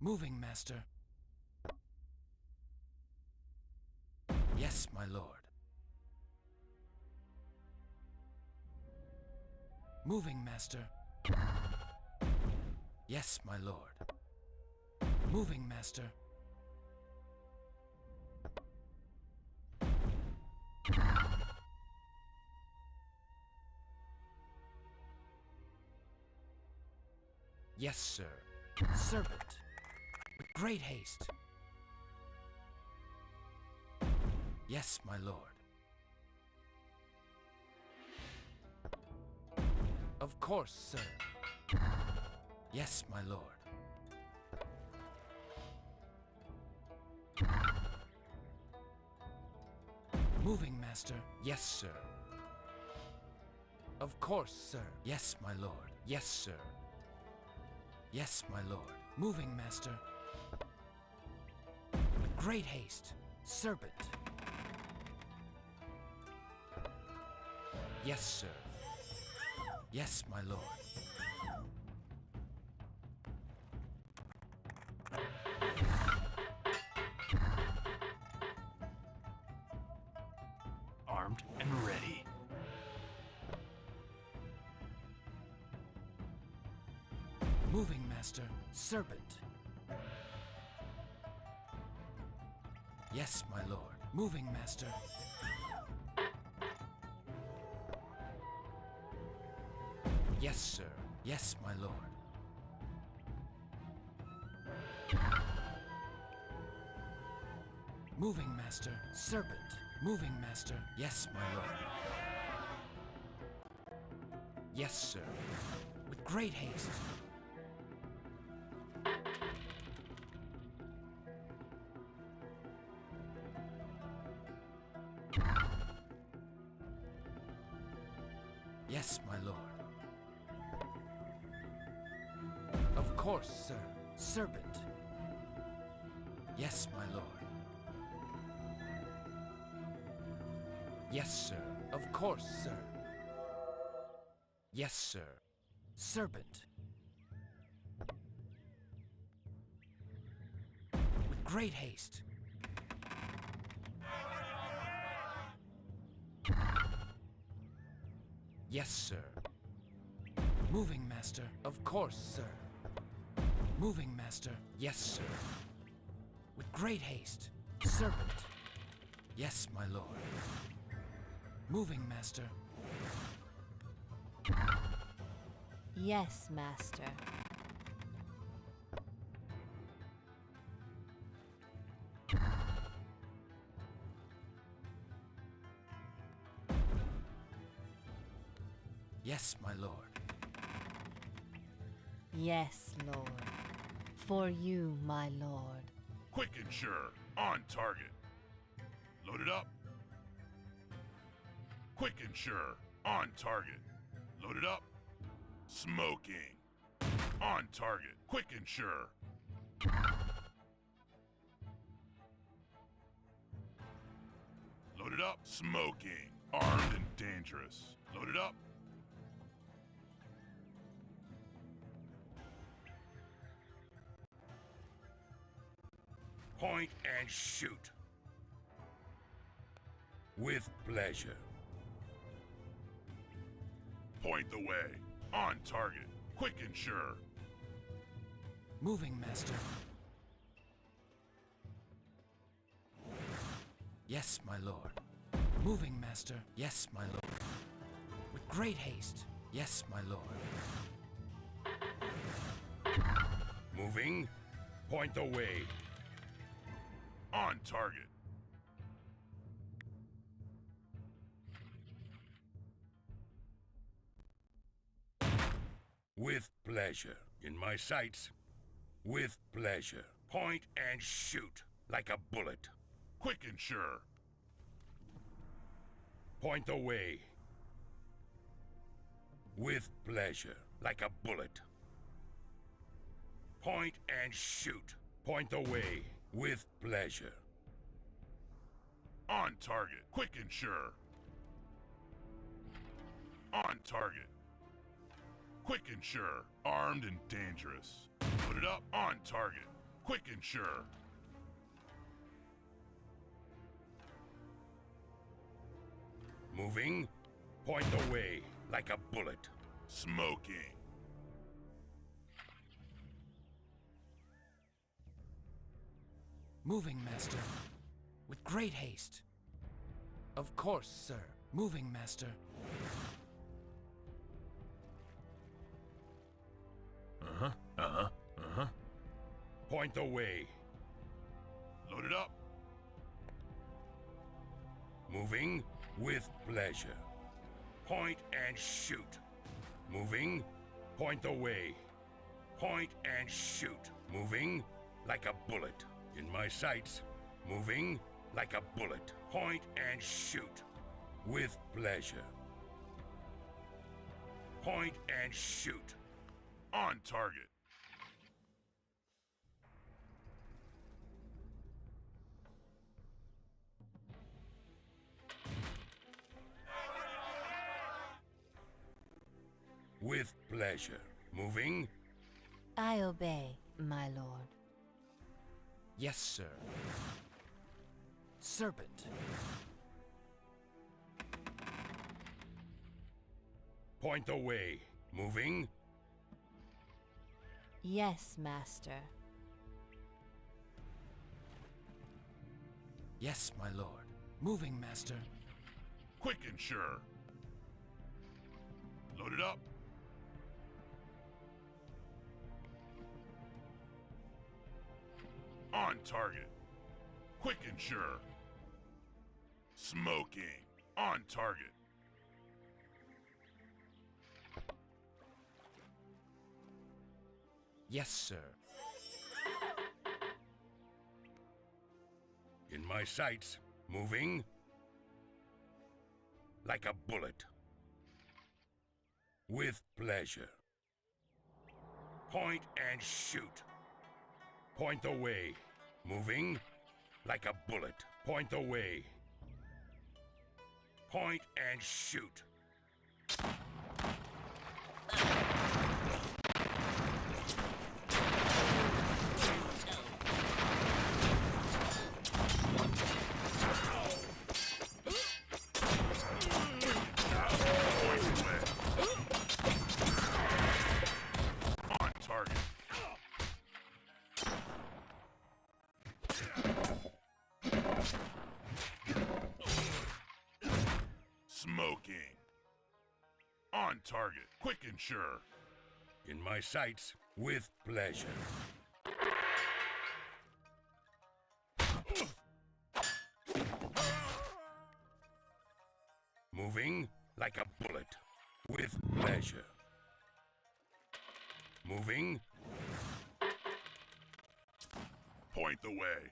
Moving, master. Yes, my lord. Moving, master. Yes, my lord. Moving, master. Yes, sir. Serpent. With great haste. Yes, my lord. Of course, sir. Yes, my lord. Moving, master. Yes, sir. Of course, sir. Yes, my lord. Yes, sir. Yes, my lord. Moving, master. With great haste. Serpent. Yes, sir. Yes, my lord. Armed and ready. Moving, master. Serpent. Yes, my lord. Moving, master. Yes, sir. Yes, my lord. Moving, master. Serpent. Moving, master. Yes, my lord. Yes, sir. With great haste. Yes, my lord. Of course, sir. Serpent. Yes, my lord. Yes, sir. Of course, sir. Yes, sir. Serpent. With great haste. Yes, sir. Moving, master. Of course, sir. Moving, master. Yes, sir. With great haste. Serpent. Yes, my lord. Moving, master. Yes, master. Yes, my lord. Yes, Lord. For you, my lord. Quick and sure, on target. Loaded up. Quick and sure, on target. Loaded up. Smoking. On target. Quick and sure. Loaded up. Smoking. Armed and dangerous. Loaded up. Point and shoot. With pleasure. Point the way. On target. Quick and sure. Moving, master. Yes, my lord. Moving, master. Yes, my lord. With great haste. Yes, my lord. Moving. Point the way. On target. With pleasure. In my sights. With pleasure. Point and shoot. Like a bullet. Quick and sure. Point the way. With pleasure. Like a bullet. Point and shoot. Point the way. With pleasure. On target. Quick and sure. On target. Quick and sure. Armed and dangerous. Loaded up. On target. Quick and sure. Moving. Point the way like a bullet. Smoking. Moving, Master. With great haste. Of course, sir. Moving, Master. Point the way. Load it up. Moving with pleasure. Point and shoot. Moving. Point the way. Point and shoot. Moving like a bullet. In my sights. Moving like a bullet. Point and shoot. With pleasure. Point and shoot. On target. With pleasure. Moving. I obey, my lord. Yes, sir. Serpent. Point the way. Moving. Yes, master. Yes, my lord. Moving, Master. Quick and sure. Load it up. On target. Quick and sure. Smoking. On target. Yes, sir. In my sights. Moving. Like a bullet. With pleasure. Point and shoot. Point the way. Moving like a bullet. Point the way. Point and shoot. On target. Smoking. On target. Quick and sure. In my sights. With pleasure. Moving like a bullet. With pleasure. Moving. Point the way.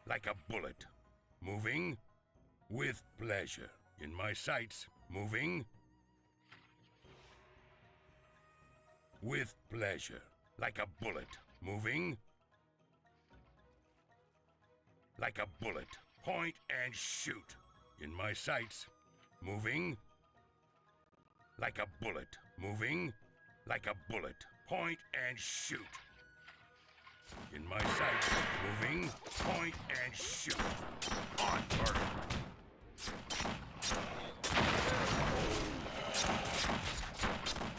Like a bullet. Moving with pleasure. In my sights. Moving with pleasure. Like a bullet. Moving like a bullet. Point and shoot. In my sights. Moving like a bullet. Moving like a bullet. Point and shoot. In my sights. Moving. Point and shoot. On target.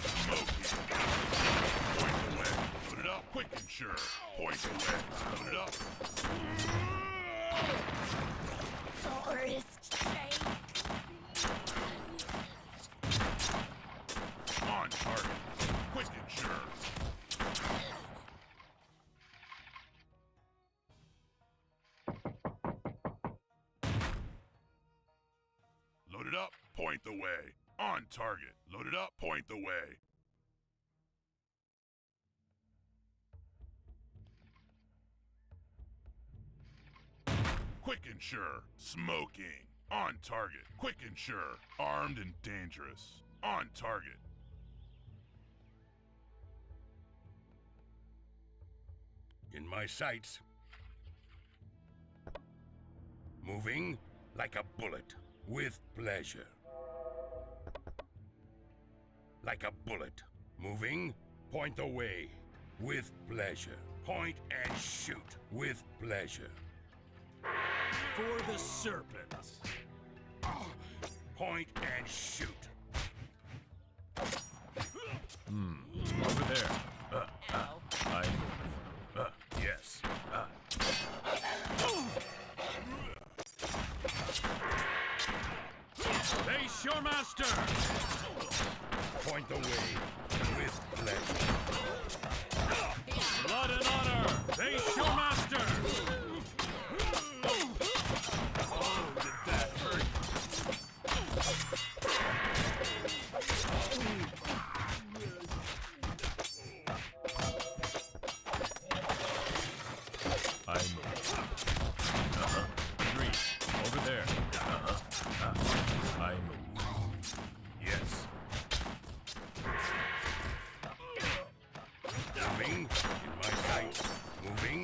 Smoking. Point the way. Load it up. Quick and sure. Point the way. Load it up. On target. Quick and sure. Load it up. Point the way. On target. Load it up. Point the way. Quick and sure. Smoking. On target. Quick and sure. Armed and dangerous. On target. in my sights. Moving like a bullet, with pleasure. Like a bullet. Moving, point the way, with pleasure. Point and shoot, with pleasure. For the serpent. Point and shoot. Over there. I move. Yes. Face your master! Point the way, with pleasure. Blood and honor! Face your master! Oh, did that hurt? I move. Agreed. Over there. I move. Yes. Moving in my sights. Moving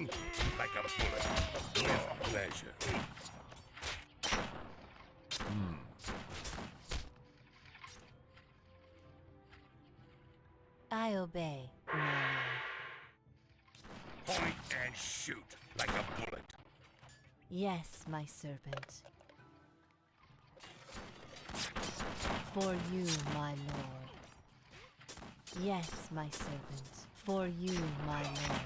like a bullet, with pleasure. I obey, my lord. Point and shoot like a bullet. Yes, my serpent. For you, my lord. Yes, my serpent. For you, my lord.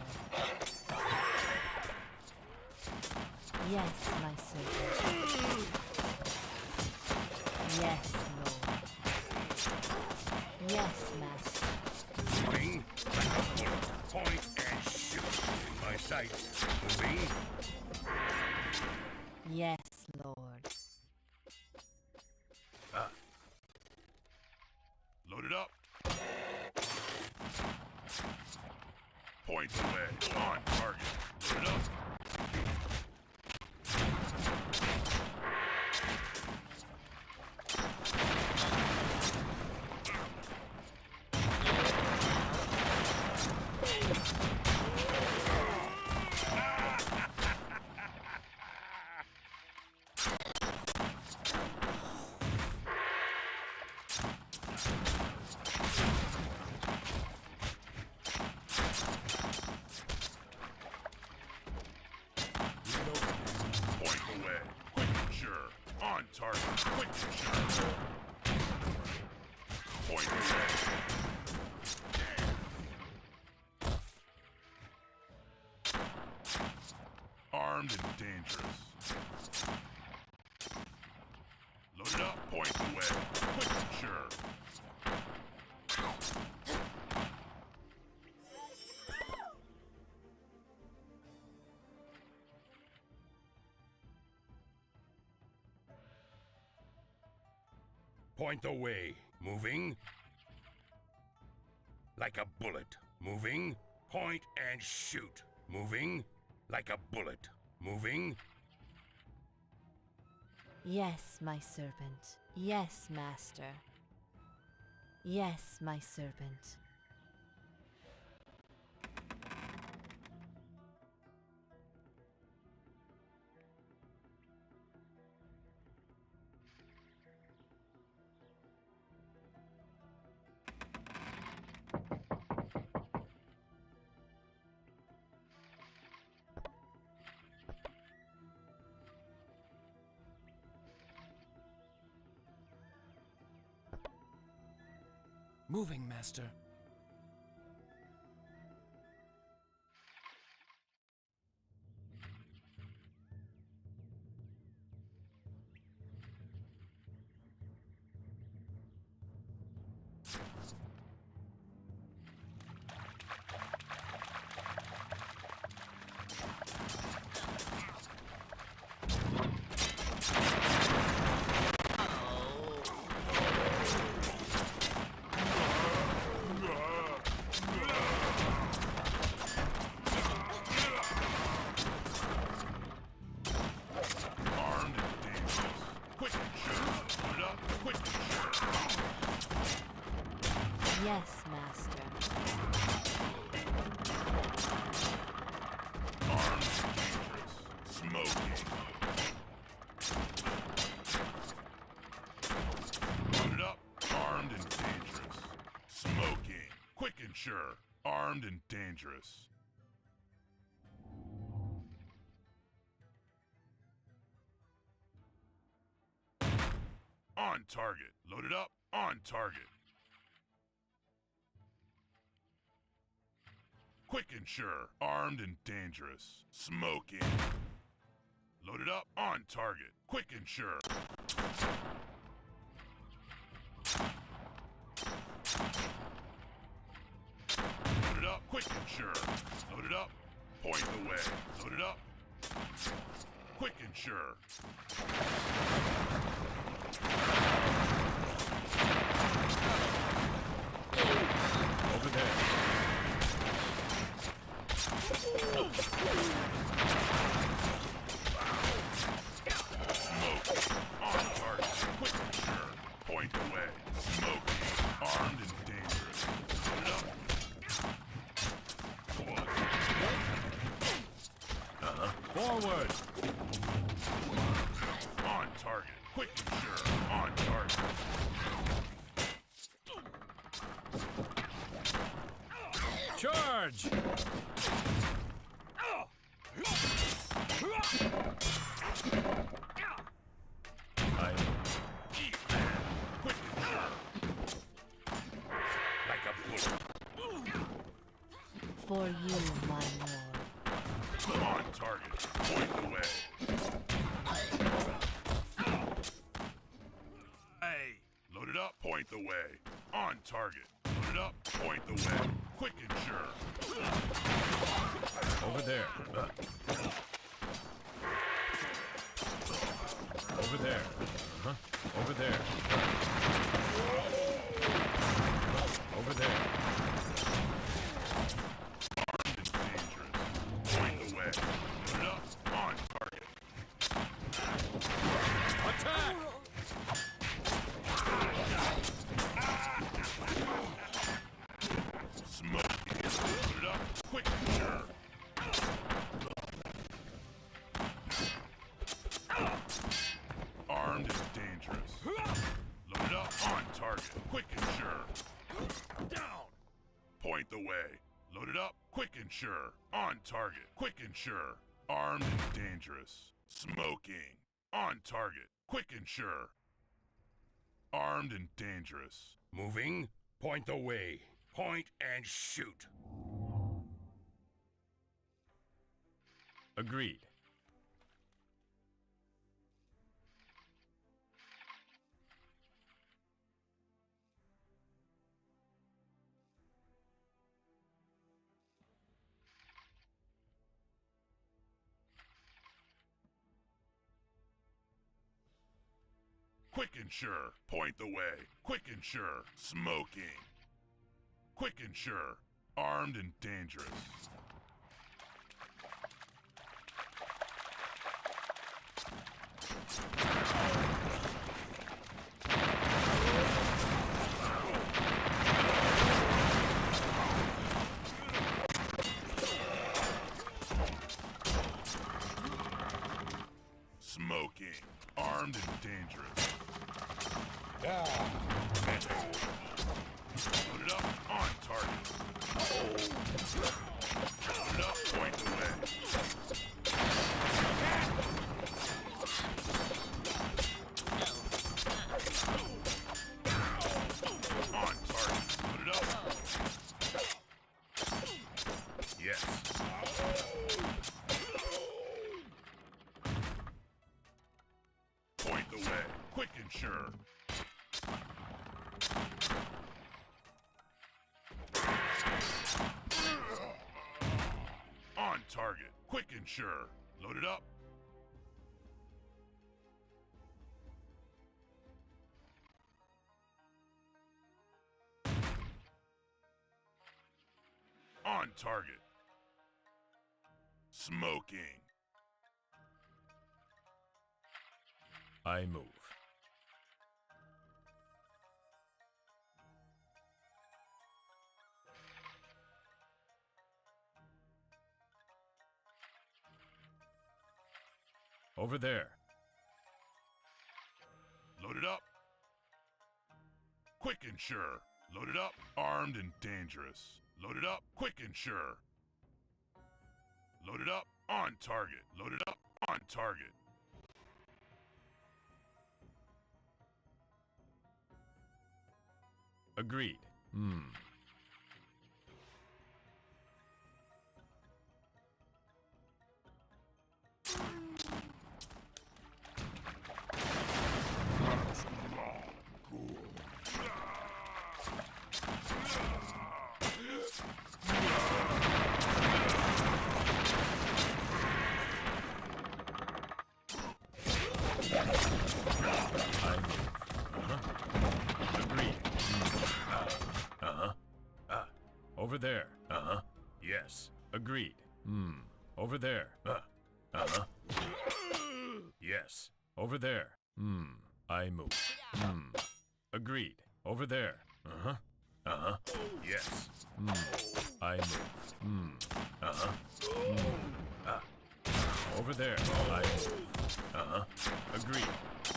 Yes, my servant. Yes, Lord. Yes, Master. Moving like a bullet. Point and shoot. In my sights. Moving. Yes, Lord. Load it up. Point away. On target. Load it up. Point away. Quick and sure. On target. Quick and sure. Point away. Armed and dangerous. Load it up. Point away. Quick and sure. Point the way. Moving. Like a bullet. Moving. Point and shoot. Moving. Like a bullet. Moving. Yes, my serpent. Yes, Master. Yes, my serpent. Moving, Master. Armed and dangerous. Quick and sure. Load it up. Quick and sure. sure. Armed and dangerous. On target. Loaded up. On target. Quick and sure. Armed and dangerous. Smoking. Loaded up. On target. Quick and sure. Loaded up. Quick and sure. Loaded up. Point the way. Loaded up. Quick and sure. Over there. Smoking. On target. Quick and sure. Point the way. Smoking. Armed and dangerous. Loaded up. Forward. On target. Quick and sure. On target. Charge. Eat that. Quick and sure. Like a bullet. For you, my lord. On target. Point the way. Hey. Loaded up. Point the way. On target. Loaded up. Point the way. Quick and sure. Over there. Over there. Over there. Over there. Armed and dangerous. Point the way. Loaded up. On target. Attack! Smoking. Loaded up. Quick and sure. Armed and dangerous. Loaded up. On target. Quick and sure. Down! Point the way. Loaded up. Quick and sure. On target. Quick and sure. Armed and dangerous. Smoking. On target. Quick and sure. Armed and dangerous. Moving. Point the way. Point and shoot. Agreed. Quick and sure. Point the way. Quick and sure. Smoking. Quick and sure. Armed and dangerous. Smoking. Armed and dangerous. Loaded up. On target. Loaded up. Point the way. On target. Loaded up. Yes. Point the way. Quick and sure. On target. Quick and sure. Loaded up. On target. Smoking. I move. Over there. Loaded up. Quick and sure. Loaded up. Armed and dangerous. Load it up, quick and sure. Load it up, on target. Load it up, on target. Agreed. Agreed. Over there. Yes. Agreed. Over there. Yes. Over there. I move. Agreed. Over there. Yes. I move. Over there. I move. Agreed.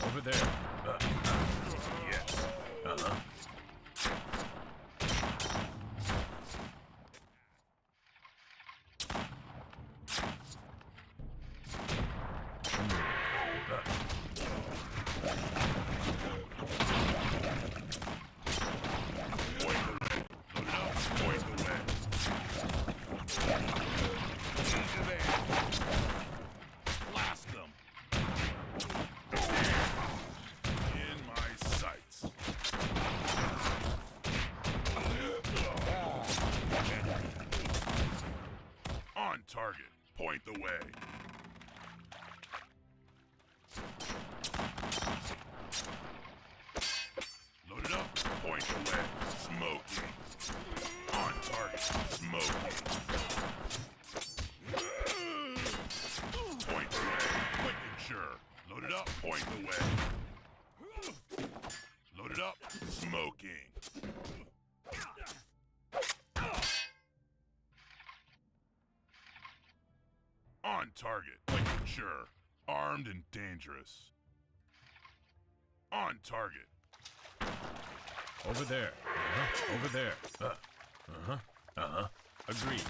Over there. Yes. Blast them. In my sights. On target. Point the way. Load it up. Point the way. Smoking. On target. Smoking. Point the way. Quick and sure. Load it up. Point the way. Load it up. Smoking. On target. Quick and sure. Armed and dangerous. On target. Over there. Over there. Agreed.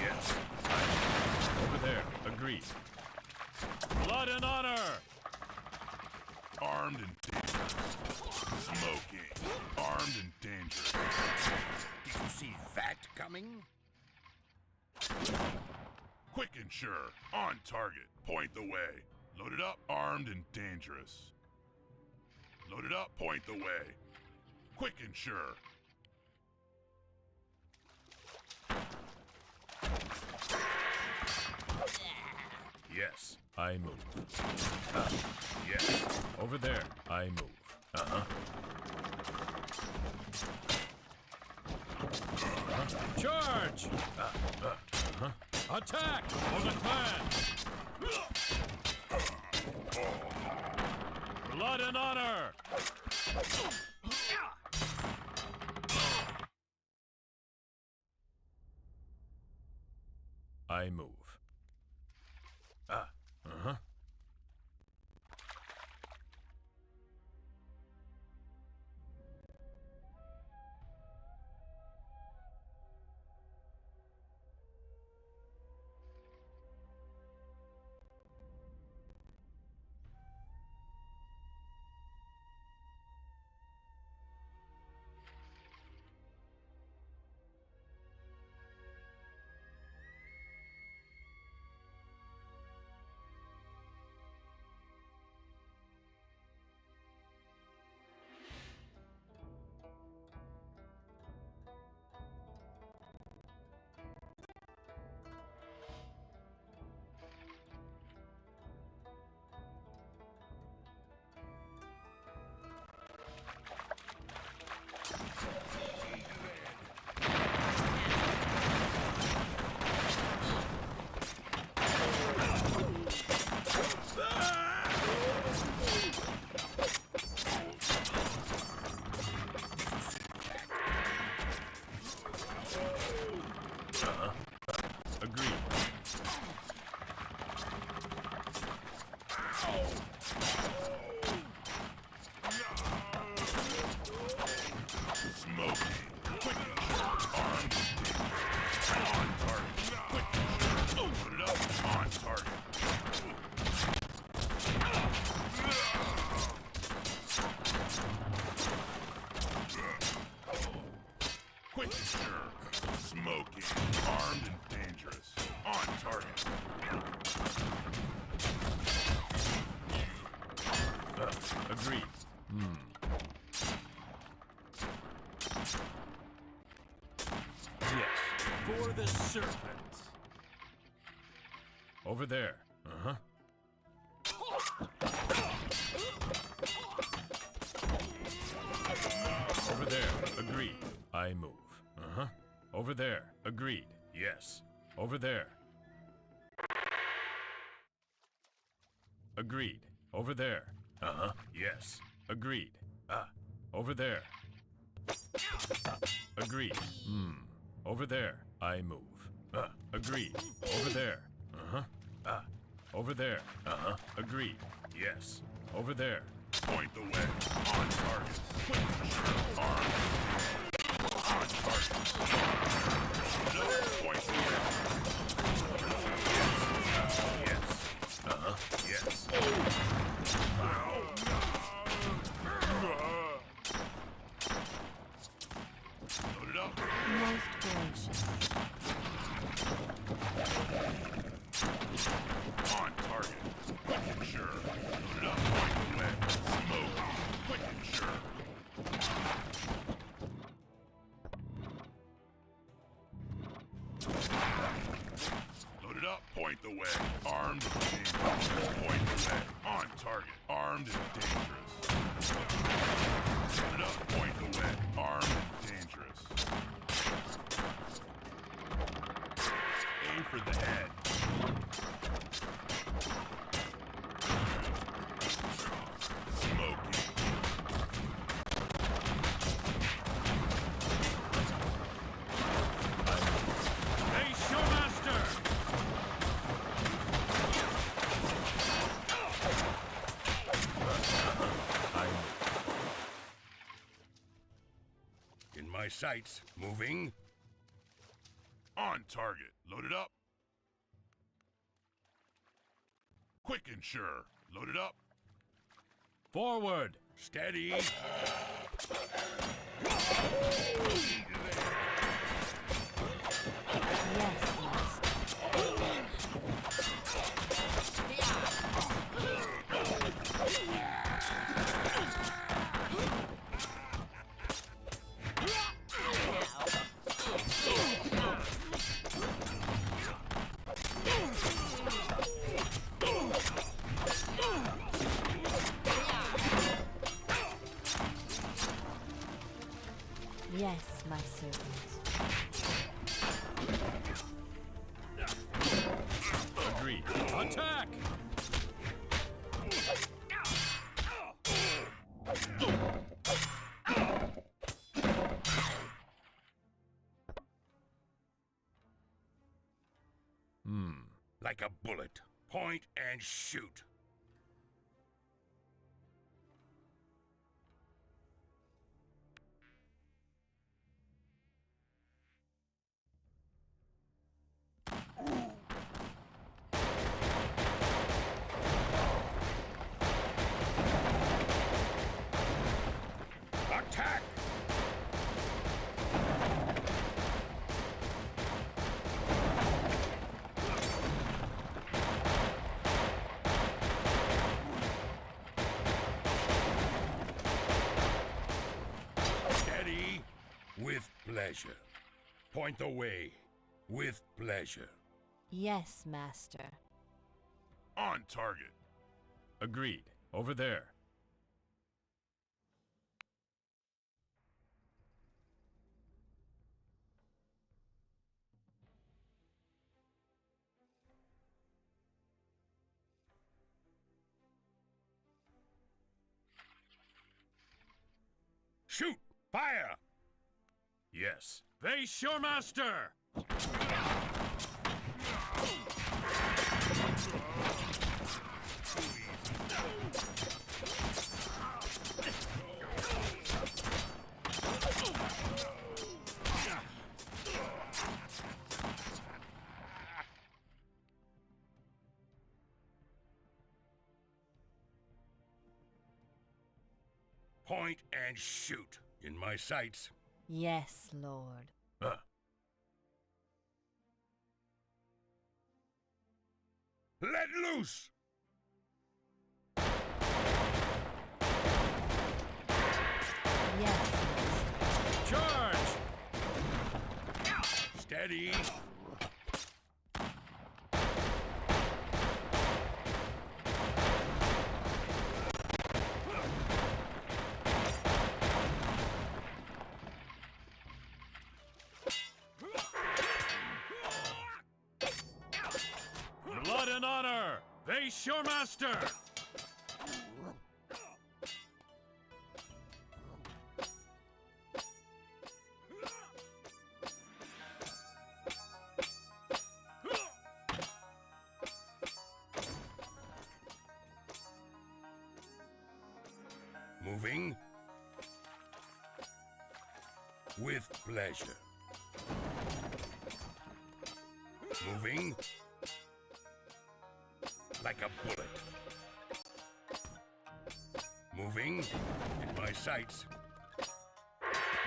Yes. Over there. Agreed. Blood and honor. Armed and dangerous. Smoking. Armed and dangerous. Did you see that coming? Quick and sure. On target. Point the way. Load it up. Armed and dangerous. Load it up. Point the way. Quick and sure. Yes. I move. Yes. Over there. I move. Charge! Attack for the clan! Blood and honor! I move. serpent. Over there. Uh-huh. Over there. Agreed. I move. Uh-huh. Over there. Agreed. Yes. Over there. Agreed. Over there. Uh-huh. Yes. Agreed. Over there. Agreed. Over there. I move. Agreed. Over there. Uh-huh. Over there. Uh-huh. Agreed. Yes. Over there. Point the way. On target. Quick and sure. Arm. On target. No. Point the way. Yes. Uh-huh. Yes. Load it up. Most gracious. On target. Quick and sure. Load it up. Point the way. Smoke. Quick and sure. Load it up. Point the way. Armed and dangerous. Point the way. On target. Armed and dangerous. Load it up. Point the way. Armed and dangerous. Aim for the head. Smoking. Hey, Showmaster! In my sights. Moving. On target. Load it up. Quick and sure. Load it up. Forward! Steady. Yes, master. Yes, my servant. Agreed. Attack! Like a bullet. Point and shoot. Attack! Steady with pleasure. Point the way with pleasure. Yes, master. On target. Agreed. Over there. Shoot! Fire! Yes. Face Showmaster! Point and shoot. In my sights. Yes, Lord. Let loose! Yes, master. Charge! Steady. Face your master! Moving with pleasure. Moving like a bullet. Moving in my sights.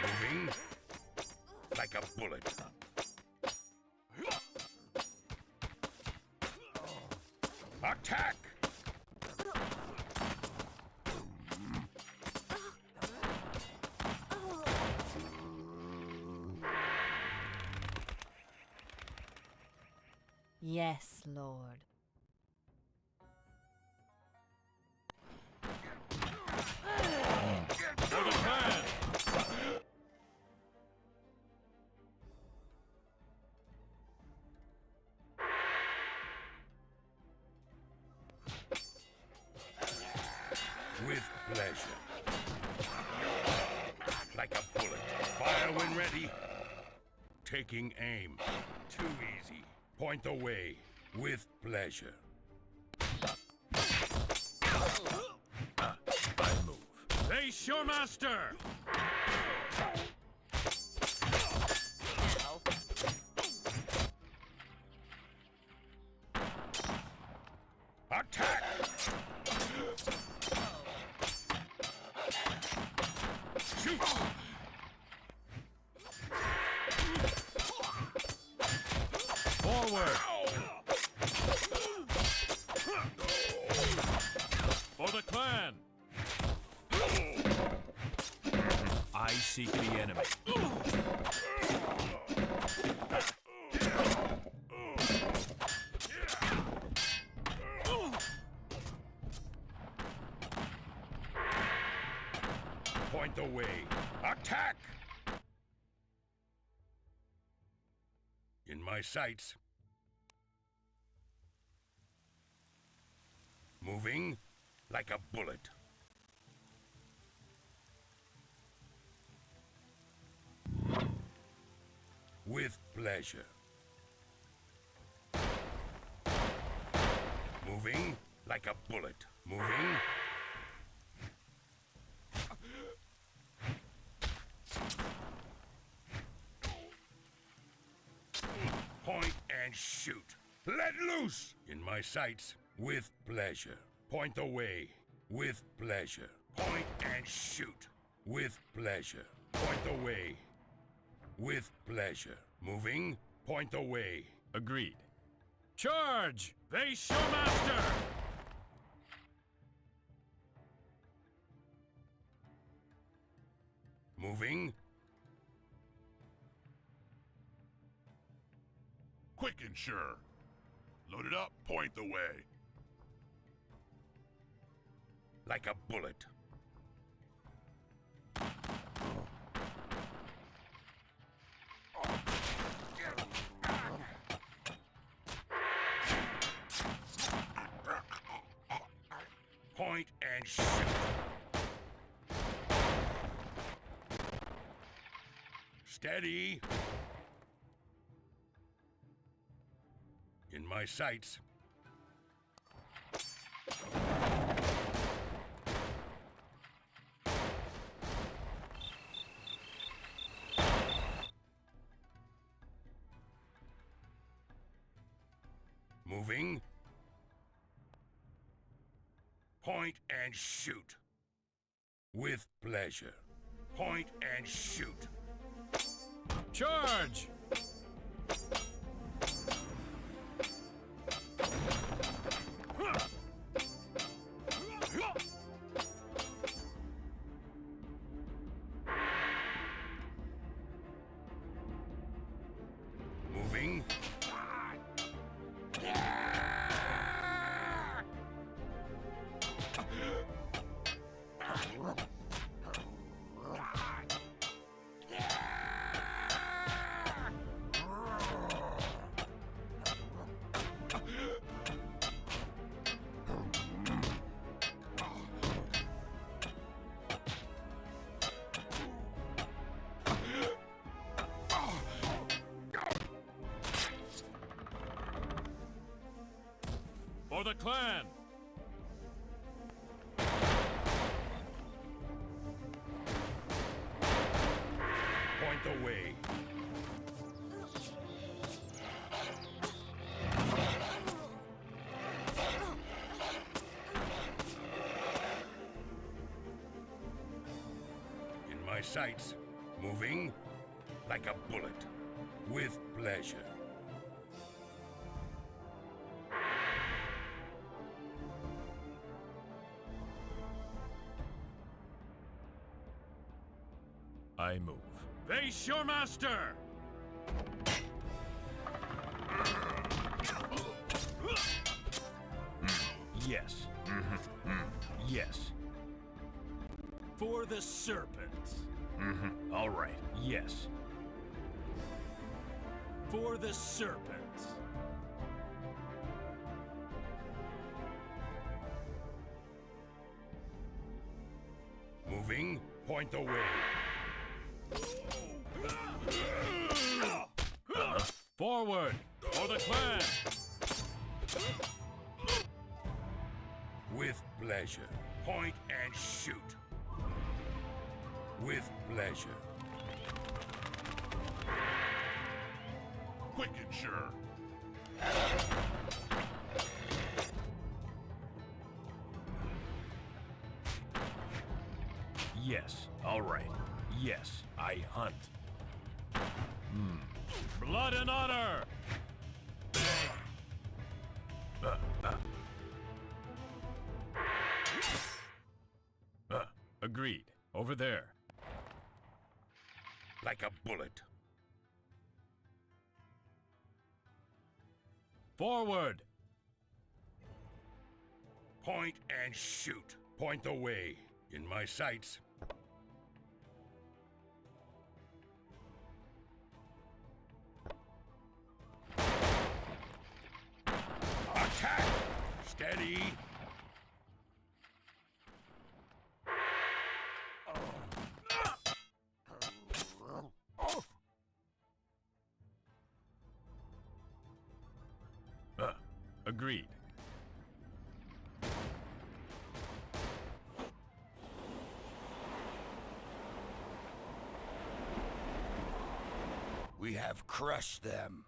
Moving like a bullet. Attack! Yes, Lord. For the clan! With pleasure. Like a bullet. Fire when ready. Taking aim. Too easy. Point the way. With pleasure. I move. Face your master! Attack! Shoot! Forward! For the clan! I seek the enemy. Point the way. Attack! In my sights. Moving like a bullet. With pleasure. Moving like a bullet. Moving. Point and shoot. Let loose! In my sights. With pleasure. Point the way. With pleasure. Point and shoot. With pleasure. Point the way. With pleasure. Moving. Point the way. Agreed. Charge! Face your master! Moving. Quick and sure. Load it up, point the way. Like a bullet. Point and shoot. Steady. In my sights. Moving. Point and shoot. With pleasure. Point and shoot. Charge! Moving. the clan! Point the way. In my sights, moving like a bullet, with pleasure. I move. Face your master! Yes. Yes. For the serpents. All right. Yes. For the serpents. Moving, point the way. Forward! For the clan! With pleasure. Point and shoot. With pleasure. Quick and sure. Yes. All right. Yes. I hunt. Blood and honor! Agreed. Over there. Like a bullet. Forward! Point and shoot. Point the way. In my sights. Attack! Steady! Agreed. We have crushed them.